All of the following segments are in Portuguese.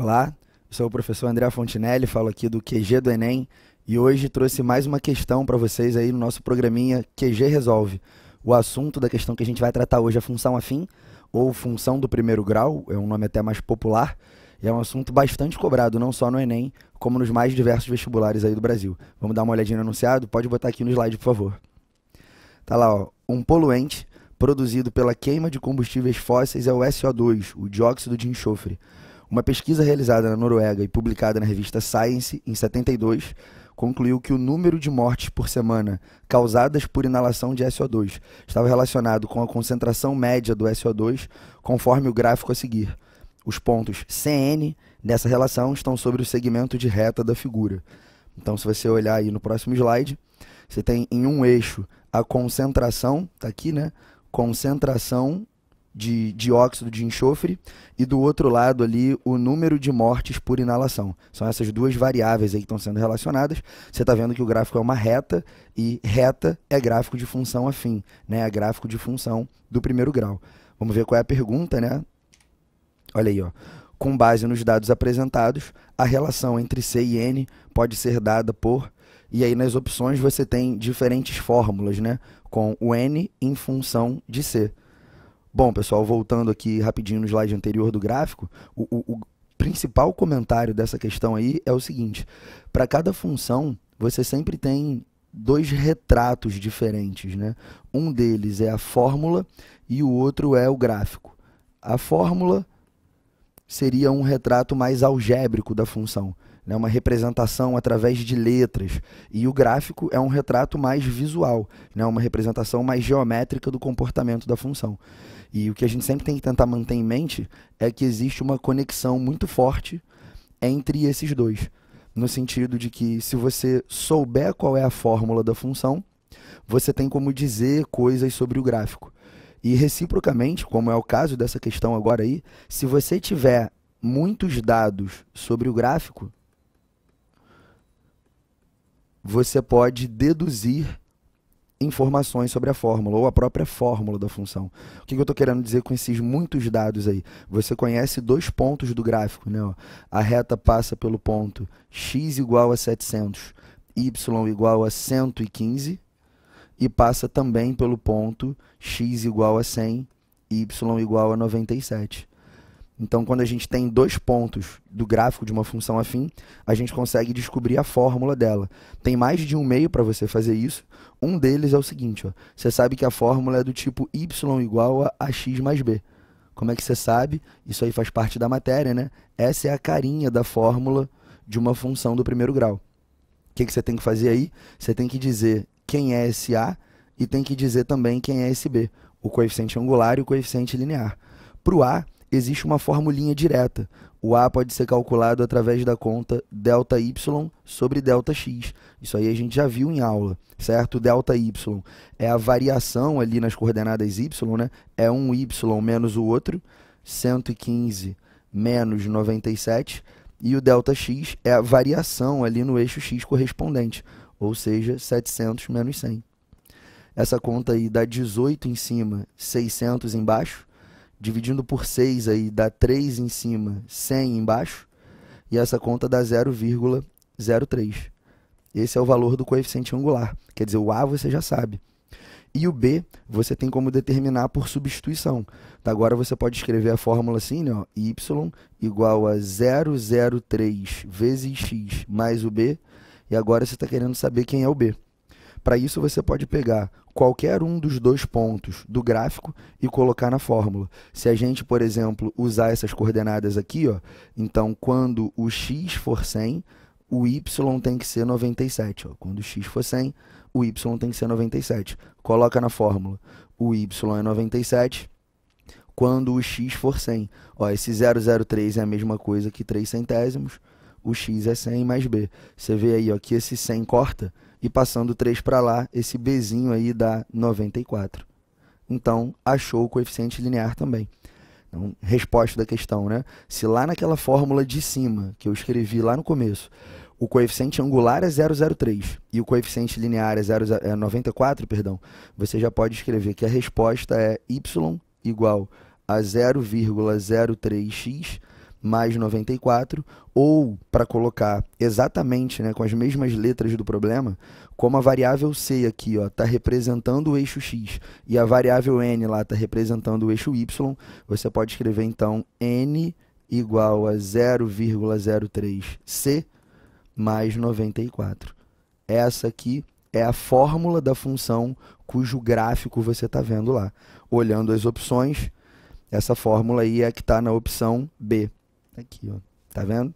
Olá, eu sou o professor André Fontinelli, falo aqui do QG do Enem e hoje trouxe mais uma questão para vocês aí no nosso programinha QG Resolve. O assunto da questão que a gente vai tratar hoje é função afim, ou função do primeiro grau, é um nome até mais popular, e é um assunto bastante cobrado, não só no Enem, como nos mais diversos vestibulares aí do Brasil. Vamos dar uma olhadinha no enunciado? Pode botar aqui no slide, por favor. Tá lá, ó, um poluente produzido pela queima de combustíveis fósseis é o SO2, o dióxido de enxofre. Uma pesquisa realizada na Noruega e publicada na revista Science em 72 concluiu que o número de mortes por semana causadas por inalação de SO2 estava relacionado com a concentração média do SO2, conforme o gráfico a seguir. Os pontos CN dessa relação estão sobre o segmento de reta da figura. Então, se você olhar aí no próximo slide, você tem em um eixo a concentração, tá aqui, né? Concentração de dióxido de enxofre e do outro lado ali o número de mortes por inalação. São essas duas variáveis aí que estão sendo relacionadas. Você está vendo que o gráfico é uma reta e reta é gráfico de função afim, né? É gráfico de função do primeiro grau. Vamos ver qual é a pergunta, né? Olha aí, ó. Com base nos dados apresentados, a relação entre C e N pode ser dada por... E aí nas opções você tem diferentes fórmulas, né? Com o N em função de C. Bom, pessoal, voltando aqui rapidinho no slide anterior do gráfico, o principal comentário dessa questão aí é o seguinte: para cada função, você sempre tem dois retratos diferentes, né? Um deles é a fórmula e o outro é o gráfico. A fórmula seria um retrato mais algébrico da função, né? Uma representação através de letras, e o gráfico é um retrato mais visual, né? Uma representação mais geométrica do comportamento da função. E o que a gente sempre tem que tentar manter em mente é que existe uma conexão muito forte entre esses dois, no sentido de que se você souber qual é a fórmula da função, você tem como dizer coisas sobre o gráfico. E reciprocamente, como é o caso dessa questão agora aí, se você tiver muitos dados sobre o gráfico, você pode deduzir informações sobre a fórmula, ou a própria fórmula da função. O que eu estou querendo dizer com esses muitos dados aí? Você conhece dois pontos do gráfico, né? A reta passa pelo ponto x igual a 700, y igual a 115, e passa também pelo ponto x igual a 100, y igual a 97. Então, quando a gente tem dois pontos do gráfico de uma função afim, a gente consegue descobrir a fórmula dela. Tem mais de um meio para você fazer isso. Um deles é o seguinte, ó. Você sabe que a fórmula é do tipo y igual a ax mais b. Como é que você sabe? Isso aí faz parte da matéria, né? Essa é a carinha da fórmula de uma função do primeiro grau. O que você tem que fazer aí? Você tem que dizer quem é esse a e tem que dizer também quem é esse b, o coeficiente angular e o coeficiente linear. Para o a, existe uma formulinha direta. O A pode ser calculado através da conta ΔY sobre ΔX. Isso aí a gente já viu em aula, certo? ΔY é a variação ali nas coordenadas Y, né? É um Y menos o outro, 115 menos 97, e o ΔX é a variação ali no eixo X correspondente, ou seja, 700 menos 100. Essa conta aí dá 18 em cima, 600 embaixo. Dividindo por 6 aí dá 3 em cima, 100 embaixo, e essa conta dá 0,03. Esse é o valor do coeficiente angular, quer dizer, o A você já sabe. E o B você tem como determinar por substituição. Então, agora você pode escrever a fórmula assim, né, ó, y igual a 0,03 vezes x mais o B, e agora você está querendo saber quem é o B. Para isso, você pode pegar qualquer um dos dois pontos do gráfico e colocar na fórmula. Se a gente, por exemplo, usar essas coordenadas aqui, ó, então, quando o x for 100, o y tem que ser 97. Ó. Quando o x for 100, o y tem que ser 97. Coloca na fórmula. O y é 97 quando o x for 100. Ó, esse 0,03 é a mesma coisa que 3 centésimos. O x é 100 mais b. Você vê aí, ó, que esse 100 corta, e passando 3 para lá, esse bzinho aí dá 94. Então, achou o coeficiente linear também. Então, resposta da questão, né? Se lá naquela fórmula de cima, que eu escrevi lá no começo, o coeficiente angular é 0,03 e o coeficiente linear é 94, perdão, você já pode escrever que a resposta é y igual a 0,03x mais 94, ou para colocar exatamente, né, com as mesmas letras do problema, como a variável c aqui está representando o eixo x e a variável n lá está representando o eixo y, você pode escrever então n igual a 0,03c mais 94. Essa aqui é a fórmula da função cujo gráfico você está vendo lá. Olhando as opções, essa fórmula aí é a que está na opção B. Aqui, ó. Tá vendo?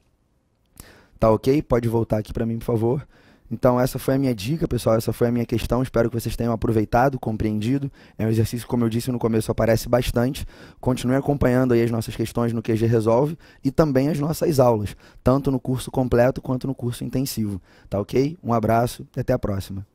Tá ok? Pode voltar aqui para mim, por favor. Então, essa foi a minha dica, pessoal. Essa foi a minha questão. Espero que vocês tenham aproveitado, compreendido. É um exercício, como eu disse no começo, aparece bastante. Continue acompanhando aí as nossas questões no QG Resolve e também as nossas aulas, tanto no curso completo quanto no curso intensivo. Tá ok? Um abraço e até a próxima.